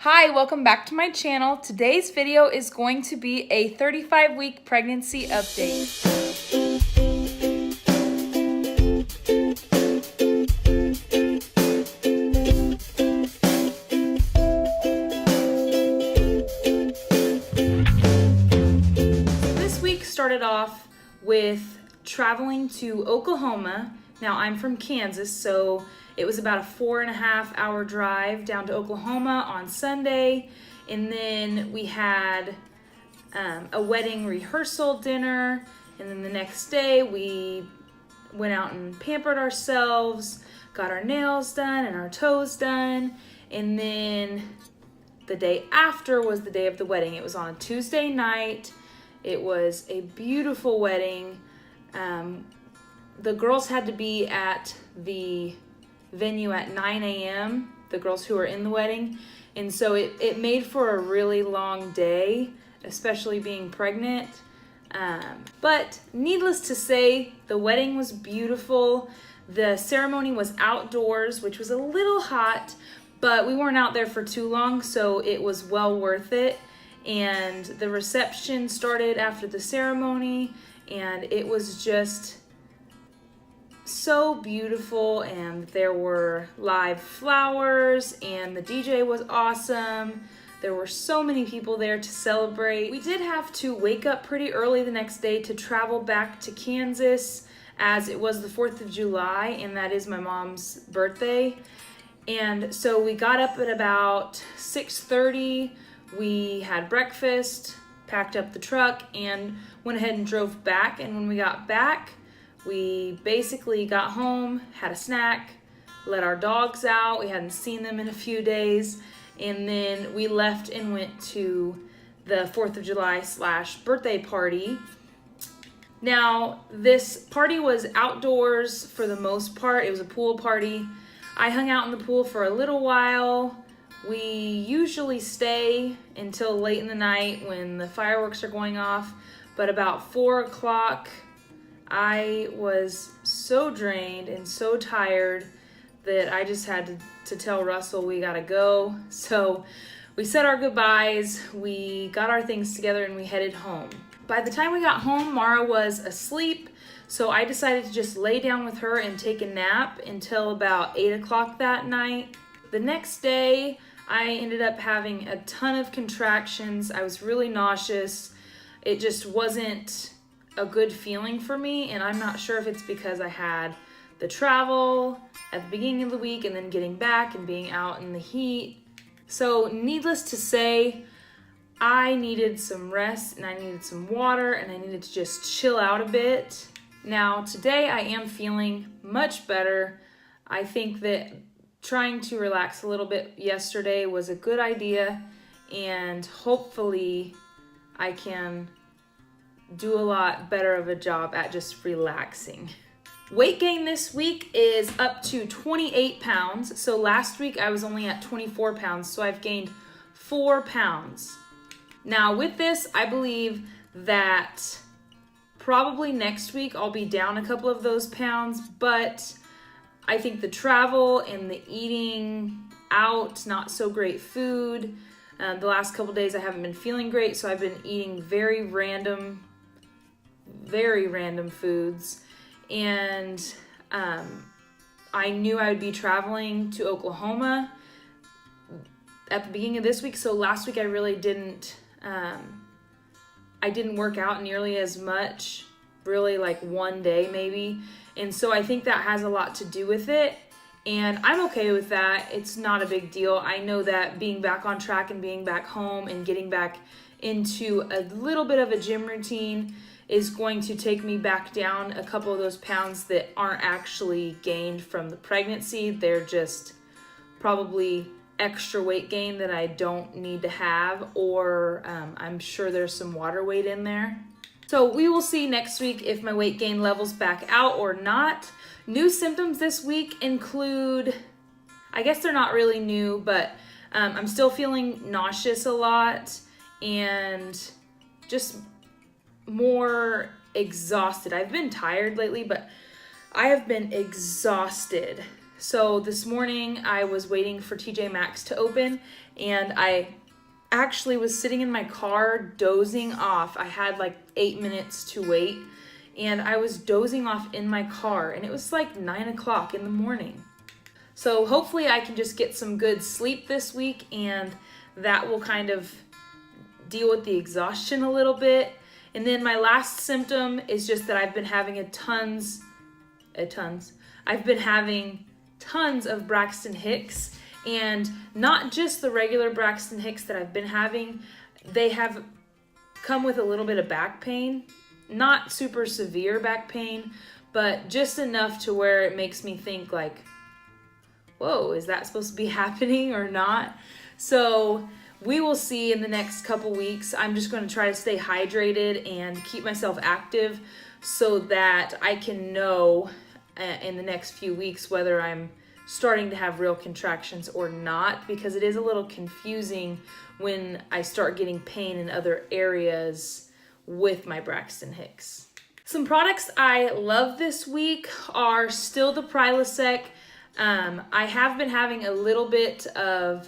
Hi, welcome back to my channel. Today's video is going to be a 35-week pregnancy update. This week started off with traveling to Oklahoma. Now I'm from Kansas, so it was about a 4.5-hour drive down to Oklahoma on Sunday. And then we had a wedding rehearsal dinner. And then the next day we went out and pampered ourselves, got our nails done and our toes done. And then the day after was the day of the wedding. It was on a Tuesday night. It was a beautiful wedding. The girls had to be at the venue at 9 a.m., the girls who were in the wedding. And so it made for a really long day, especially being pregnant. But needless to say, the wedding was beautiful. The ceremony was outdoors, which was a little hot, but we weren't out there for too long, so it was well worth it. And the reception started after the ceremony, and it was just so beautiful. And there were live flowers, and the DJ was awesome. There were so many people there to celebrate. We did have to wake up pretty early the next day to travel back to Kansas, as it was the 4th of July, and that is my mom's birthday. And so we got up at about 6:30. We had breakfast, packed up the truck, and went ahead and drove back. And when we got back, we basically got home, had a snack, let our dogs out. We hadn't seen them in a few days. And then we left and went to the 4th of July / birthday party. Now, this party was outdoors for the most part. It was a pool party. I hung out in the pool for a little while. We usually stay until late in the night when the fireworks are going off. But about 4 o'clock, I was so drained and so tired that I just had to tell Russell we gotta go. So we said our goodbyes, we got our things together, and we headed home. By the time we got home, Mara was asleep, so I decided to just lay down with her and take a nap until about 8 o'clock that night. The next day, I ended up having a ton of contractions. I was really nauseous. It just wasn't a good feeling for me, and I'm not sure if it's because I had the travel at the beginning of the week and then getting back and being out in the heat. So needless to say, I needed some rest and I needed some water and I needed to just chill out a bit. Now today I am feeling much better. I think that trying to relax a little bit yesterday was a good idea, and hopefully I can do a lot better of a job at just relaxing. Weight gain this week is up to 28 pounds. So last week I was only at 24 pounds, so I've gained 4 pounds. Now with this, I believe that probably next week I'll be down a couple of those pounds, but I think the travel and the eating out, not so great food, the last couple days I haven't been feeling great, so I've been eating very random foods. And I knew I would be traveling to Oklahoma at the beginning of this week, so last week I really didn't work out nearly as much, really like one day maybe. And so I think that has a lot to do with it, and I'm okay with that. It's not a big deal. I know that being back on track and being back home and getting back into a little bit of a gym routine is going to take me back down a couple of those pounds that aren't actually gained from the pregnancy. They're just probably extra weight gain that I don't need to have, or I'm sure there's some water weight in there. So we will see next week if my weight gain levels back out or not. New symptoms this week include, I guess they're not really new, but I'm still feeling nauseous a lot and just more exhausted. I've been tired lately, but I have been exhausted. So this morning I was waiting for TJ Maxx to open, and I actually was sitting in my car dozing off. I had like 8 minutes to wait, and I was dozing off in my car, and it was like 9 o'clock in the morning. So hopefully I can just get some good sleep this week, and that will kind of deal with the exhaustion a little bit. And then my last symptom is just that I've been having I've been having tons of Braxton Hicks, and not just the regular Braxton Hicks that I've been having. They have come with a little bit of back pain, not super severe back pain, but just enough to where it makes me think like, whoa, is that supposed to be happening or not? So we will see in the next couple weeks. I'm just going to try to stay hydrated and keep myself active so that I can know in the next few weeks whether I'm starting to have real contractions or not, because it is a little confusing when I start getting pain in other areas with my Braxton Hicks. Some products I love this week are still the Prilosec. I have been having a little bit of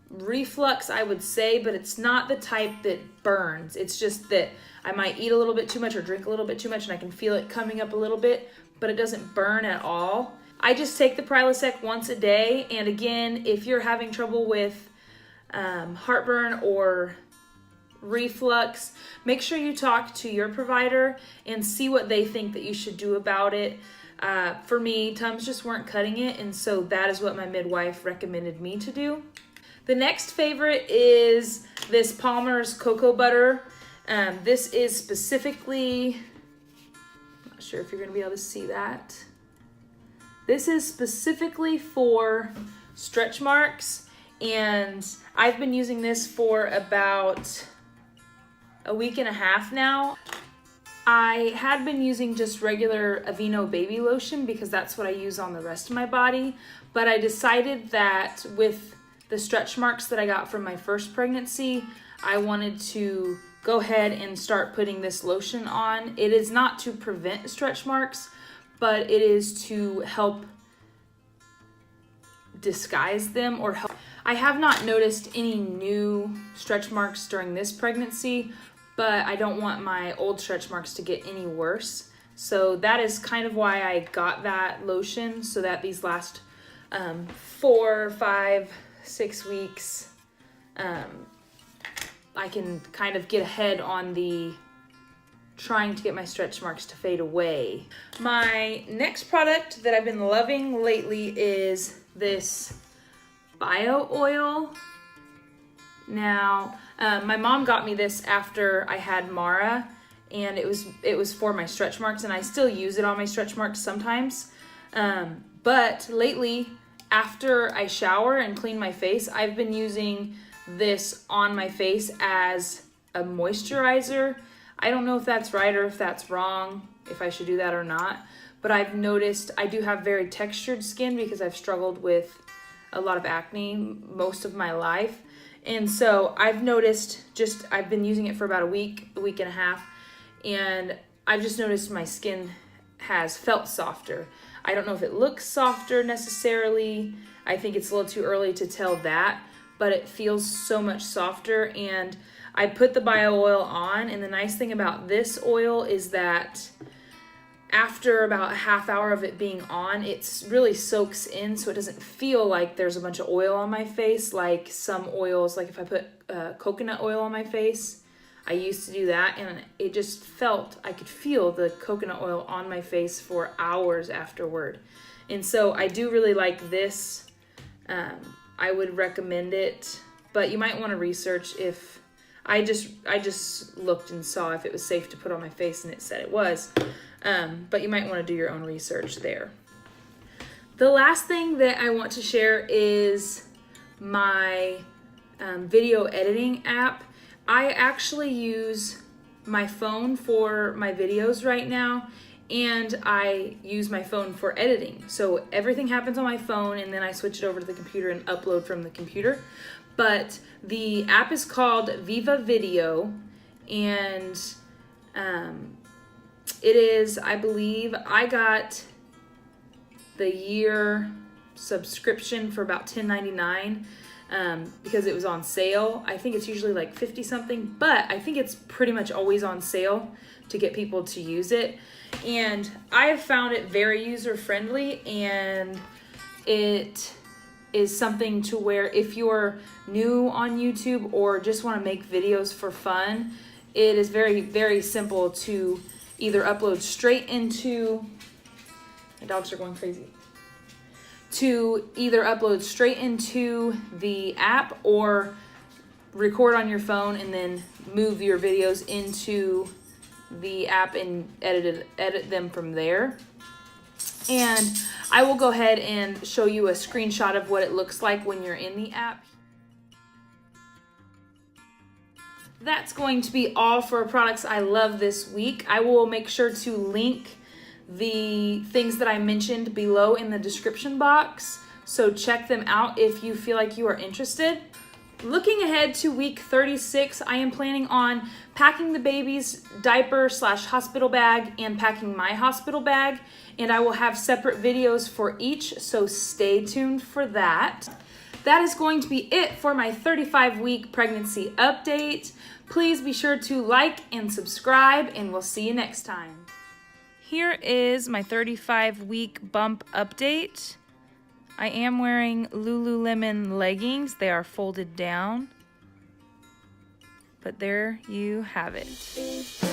reflux, I would say, but it's not the type that burns. It's just that I might eat a little bit too much or drink a little bit too much, and I can feel it coming up a little bit, but it doesn't burn at all. I just take the Prilosec once a day, and again, if you're having trouble with heartburn or reflux, make sure you talk to your provider and see what they think that you should do about it. For me, Tums just weren't cutting it, and so that is what my midwife recommended me to do. The next favorite is this Palmer's Cocoa Butter. This is specifically, I'm not sure if you're going to be able to see that. This is specifically for stretch marks, and I've been using this for about a week and a half now. I had been using just regular Aveeno baby lotion because that's what I use on the rest of my body, but I decided that with the stretch marks that I got from my first pregnancy, I wanted to go ahead and start putting this lotion on. It is not to prevent stretch marks, but it is to help disguise them or help. I have not noticed any new stretch marks during this pregnancy, but I don't want my old stretch marks to get any worse. So that is kind of why I got that lotion, so that these last 4, 5, 6 weeks, I can kind of get ahead on the trying to get my stretch marks to fade away. My next product that I've been loving lately is this bio oil. Now, my mom got me this after I had Mara, and it was for my stretch marks, and I still use it on my stretch marks sometimes. But lately, after I shower and clean my face, I've been using this on my face as a moisturizer. I don't know if that's right or if that's wrong, if I should do that or not, but I've noticed I do have very textured skin because I've struggled with a lot of acne most of my life. And so I've noticed I've been using it for about a week and a half, and I've just noticed my skin has felt softer. I don't know if it looks softer necessarily. I think it's a little too early to tell that, but it feels so much softer. And I put the bio oil on, and the nice thing about this oil is that after about a half hour of it being on, it really soaks in, so it doesn't feel like there's a bunch of oil on my face like some oils. Like if I put coconut oil on my face, I used to do that, and it just I could feel the coconut oil on my face for hours afterward. And so I do really like this. I would recommend it, but you might want to research if I just looked and saw if it was safe to put on my face, and it said it was. But you might want to do your own research there. The last thing that I want to share is my video editing app. I actually use my phone for my videos right now, and I use my phone for editing. So everything happens on my phone, and then I switch it over to the computer and upload from the computer. But the app is called VivaVideo, and it is, I believe, I got the year subscription for about $10.99 because it was on sale. I think it's usually like 50 something, but I think it's pretty much always on sale to get people to use it. And I have found it very user friendly, and it is something to where if you're new on YouTube or just want to make videos for fun, it is very, very simple to either upload straight into, my dogs are going crazy, to either upload straight into the app or record on your phone and then move your videos into the app and edit them from there. And I will go ahead and show you a screenshot of what it looks like when you're in the app. That's going to be all for products I love this week. I will make sure to link the things that I mentioned below in the description box, so check them out if you feel like you are interested. Looking ahead to week 36, I am planning on packing the baby's diaper / hospital bag and packing my hospital bag, and I will have separate videos for each, so stay tuned for that. That is going to be it for my 35-week pregnancy update. Please be sure to like and subscribe, and we'll see you next time. Here is my 35-week bump update. I am wearing Lululemon leggings. They are folded down. But there you have it.